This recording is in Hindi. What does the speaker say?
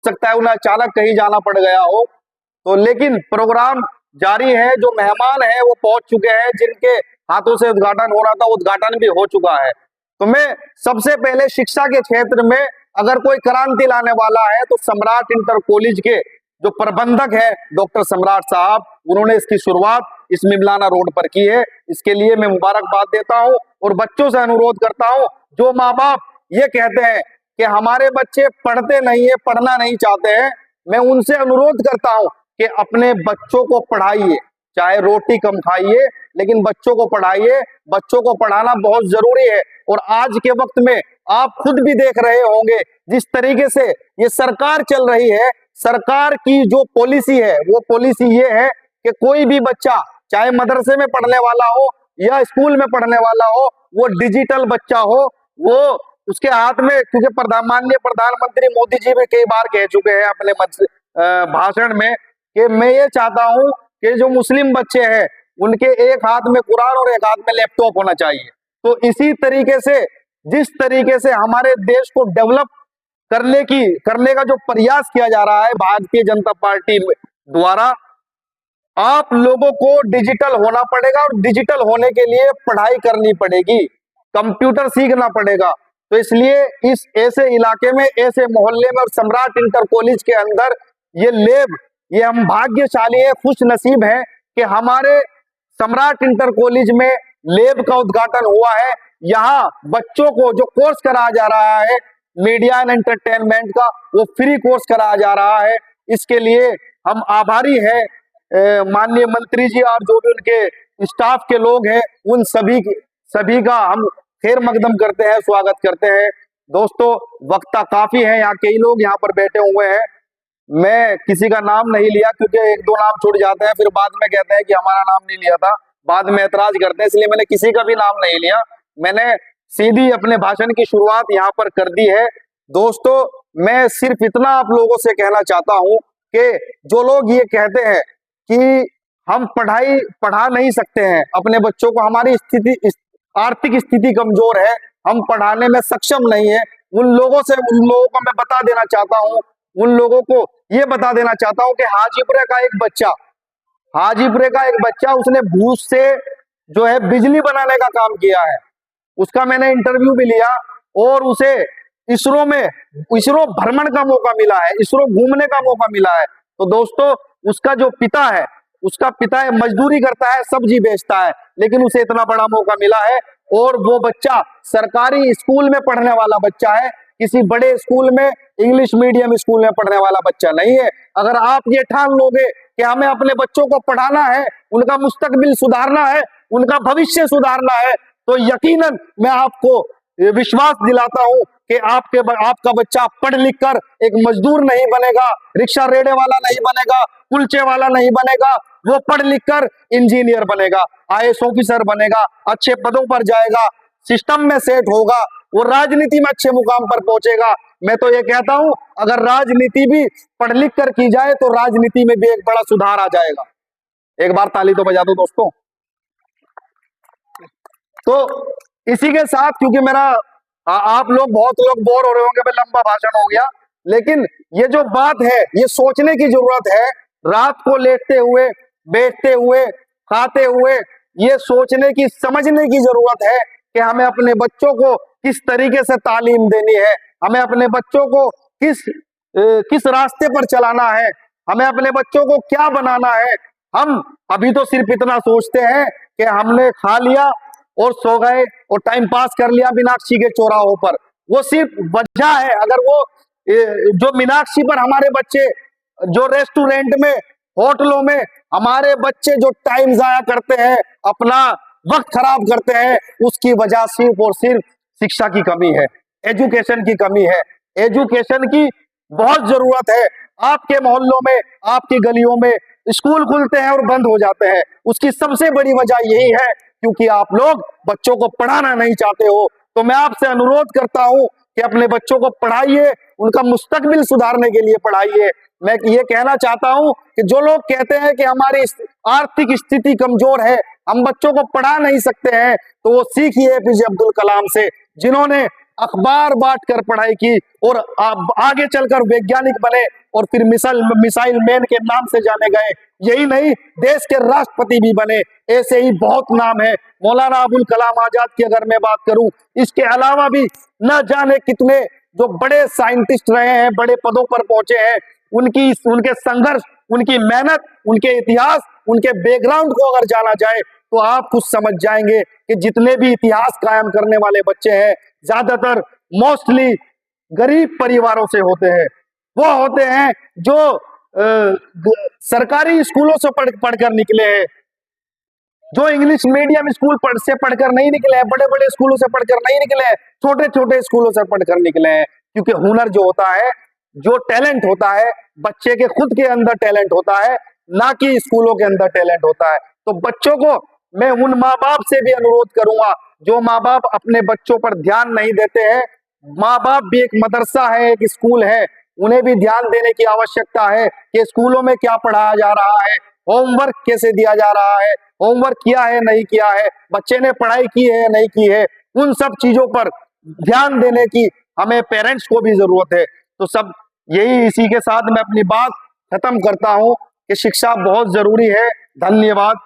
सकता है उन्हें अचानक कहीं जाना पड़ गया हो, तो लेकिन प्रोग्राम जारी है। जो मेहमान है वो पहुंच चुके हैं, जिनके हाथों से उद्घाटन हो रहा था, उद्घाटन भी हो चुका है। तो मैं सबसे पहले शिक्षा के क्षेत्र में अगर कोई क्रांति लाने वाला है तो सम्राट इंटर कॉलेज के जो प्रबंधक है डॉक्टर सम्राट साहब, उन्होंने इसकी शुरुआत इस मिमलाना रोड पर की है। इसके लिए मैं मुबारकबाद देता हूं और बच्चों से अनुरोध करता हूं, जो माँ बाप ये कहते हैं कि हमारे बच्चे पढ़ते नहीं है, पढ़ना नहीं चाहते हैं, मैं उनसे अनुरोध करता हूं कि अपने बच्चों को पढ़ाइए, चाहे रोटी कम खाइए लेकिन बच्चों को पढ़ाइए। बच्चों को पढ़ाना बहुत जरूरी है। और आज के वक्त में आप खुद भी देख रहे होंगे जिस तरीके से ये सरकार चल रही है, सरकार की जो पॉलिसी है वो पॉलिसी ये है कि कोई भी बच्चा चाहे मदरसे में पढ़ने वाला हो या स्कूल में पढ़ने वाला हो, वो डिजिटल बच्चा हो, वो उसके हाथ में, क्योंकि माननीय प्रधानमंत्री मोदी जी भी कई बार कह चुके हैं अपने भाषण में कि मैं ये चाहता हूं कि जो मुस्लिम बच्चे हैं उनके एक हाथ में कुरान और एक हाथ में लैपटॉप होना चाहिए। तो इसी तरीके से जिस तरीके से हमारे देश को डेवलप करने का जो प्रयास किया जा रहा है भारतीय जनता पार्टी द्वारा, आप लोगों को डिजिटल होना पड़ेगा और डिजिटल होने के लिए पढ़ाई करनी पड़ेगी, कंप्यूटर सीखना पड़ेगा। तो इसलिए इस ऐसे इलाके में, ऐसे मोहल्ले में और सम्राट इंटर कॉलेज के अंदर ये लैब, ये हम भाग्यशाली है, खुश नसीब है कि हमारे सम्राट इंटर कॉलेज में लैब का उद्घाटन हुआ है। यहाँ बच्चों को जो कोर्स कराया जा रहा है मीडिया एंड एंटरटेनमेंट का, वो फ्री कोर्स कराया जा रहा है। इसके लिए हम आभारी हैं माननीय मंत्री जी और जो भी उनके स्टाफ के लोग हैं, उन सभी का हम खैर मकदम करते हैं, स्वागत करते हैं। दोस्तों, वक्ता काफी है, यहाँ कई लोग यहाँ पर बैठे हुए हैं। मैं किसी का नाम नहीं लिया क्योंकि एक दो नाम छूट जाते हैं, फिर बाद में कहते हैं कि हमारा नाम नहीं लिया था, बाद में ऐतराज करते हैं, इसलिए मैंने किसी का भी नाम नहीं लिया। मैंने सीधी अपने भाषण की शुरुआत यहाँ पर कर दी है। दोस्तों, मैं सिर्फ इतना आप लोगों से कहना चाहता हूँ कि जो लोग ये कहते हैं कि हम पढ़ा नहीं सकते हैं अपने बच्चों को, हमारी आर्थिक स्थिति कमजोर है, हम पढ़ाने में सक्षम नहीं है, उन लोगों को मैं बता देना चाहता हूँ, उन लोगों को ये बता देना चाहता हूँ कि हाजीपुरे का एक बच्चा उसने भूस से जो है बिजली बनाने का काम किया है। उसका मैंने इंटरव्यू भी लिया और उसे इसरो भ्रमण का मौका मिला है, इसरो घूमने का मौका मिला है। तो दोस्तों, उसका जो पिता है मजदूरी करता है, सब्जी बेचता है, लेकिन उसे इतना बड़ा मौका मिला है। और वो बच्चा सरकारी स्कूल में पढ़ने वाला बच्चा है, किसी बड़े स्कूल में, इंग्लिश मीडियम स्कूल में पढ़ने वाला बच्चा नहीं है। अगर आप ये ठान लोगे कि हमें अपने बच्चों को पढ़ाना है, उनका मुस्तकबिल सुधारना है, उनका भविष्य सुधारना है, तो यकीनन मैं आपको विश्वास दिलाता हूं कि आपका बच्चा पढ़ लिख कर एक मजदूर नहीं बनेगा, रिक्शा रेड़े वाला नहीं बनेगा, कुलचे वाला नहीं बनेगा, वो पढ़ लिख कर इंजीनियर बनेगा, IAS ऑफिसर बनेगा, अच्छे पदों पर जाएगा, सिस्टम में सेट होगा, वो राजनीति में अच्छे मुकाम पर पहुंचेगा। मैं तो ये कहता हूं, अगर राजनीति भी पढ़ लिख कर की जाए तो राजनीति में भी एक बड़ा सुधार आ जाएगा। एक बार ताली तो बजा दो दोस्तों। तो इसी के साथ, क्योंकि आप लोग बहुत लोग बोर हो रहे होंगे, भाई लंबा भाषण हो गया, लेकिन ये जो बात है ये सोचने की जरूरत है। रात को लेटते हुए, बैठते हुए, खाते हुए ये सोचने की, समझने की जरूरत है कि हमें अपने बच्चों को किस तरीके से तालीम देनी है, हमें अपने बच्चों को किस रास्ते पर चलाना है, हमें अपने बच्चों को क्या बनाना है। हम अभी तो सिर्फ इतना सोचते हैं कि हमने खा लिया और सो गए और टाइम पास कर लिया मीनाक्षी के चौराहों पर, वो सिर्फ वजह है। अगर वो जो मीनाक्षी पर हमारे बच्चे, जो रेस्टोरेंट में, होटलों में हमारे बच्चे जो टाइम जाया करते हैं, अपना वक्त खराब करते हैं, उसकी वजह सिर्फ और सिर्फ शिक्षा की कमी है, एजुकेशन की कमी है। एजुकेशन की बहुत जरूरत है। आपके मोहल्लों में, आपकी गलियों में स्कूल खुलते हैं और बंद हो जाते हैं, उसकी सबसे बड़ी वजह यही है क्योंकि आप लोग बच्चों को पढ़ाना नहीं चाहते हो। तो मैं आपसे अनुरोध करता हूं कि अपने बच्चों को पढ़ाइए, उनका मुस्तकबिल सुधारने के लिए पढ़ाइए। मैं ये कहना चाहता हूं कि जो लोग कहते हैं कि हमारी आर्थिक स्थिति कमजोर है, हम बच्चों को पढ़ा नहीं सकते हैं, तो वो सीखिए APJ अब्दुल कलाम से, जिन्होंने अखबार बांट कर पढ़ाई की और आगे चलकर वैज्ञानिक बने और फिर मिसाइल मैन के नाम से जाने गए। यही नहीं, देश के राष्ट्रपति भी बने। ऐसे ही बहुत नाम है। मौलाना अबुल कलाम आजाद की अगर मैं बात करूं, इसके अलावा भी न जाने कितने जो बड़े साइंटिस्ट रहे हैं, बड़े पदों पर पहुंचे हैं, उनके संघर्ष, उनकी मेहनत, उनके इतिहास, उनके बैकग्राउंड को अगर जाना जाए तो आप कुछ समझ जाएंगे कि जितने भी इतिहास कायम करने वाले बच्चे हैं, ज्यादातर मोस्टली गरीब परिवारों से होते हैं। वो होते हैं जो सरकारी स्कूलों से पढ़कर निकले हैं, जो इंग्लिश मीडियम स्कूल से पढ़कर नहीं निकले हैं, बड़े बड़े स्कूलों से पढ़कर नहीं निकले हैं, छोटे छोटे स्कूलों से पढ़कर निकले हैं। क्योंकि हुनर जो होता है, जो टैलेंट होता है, बच्चे के खुद के अंदर टैलेंट होता है, ना कि स्कूलों के अंदर टैलेंट होता है। तो बच्चों को मैं उन माँ बाप से भी अनुरोध करूंगा जो माँ बाप अपने बच्चों पर ध्यान नहीं देते हैं। माँ बाप भी एक मदरसा है, एक स्कूल है, उन्हें भी ध्यान देने की आवश्यकता है कि स्कूलों में क्या पढ़ाया जा रहा है, होमवर्क कैसे दिया जा रहा है, होमवर्क किया है नहीं किया है, बच्चे ने पढ़ाई की है नहीं की है, उन सब चीजों पर ध्यान देने की हमें पेरेंट्स को भी जरूरत है। तो सब यही, इसी के साथ मैं अपनी बात खत्म करता हूं कि शिक्षा बहुत जरूरी है। धन्यवाद।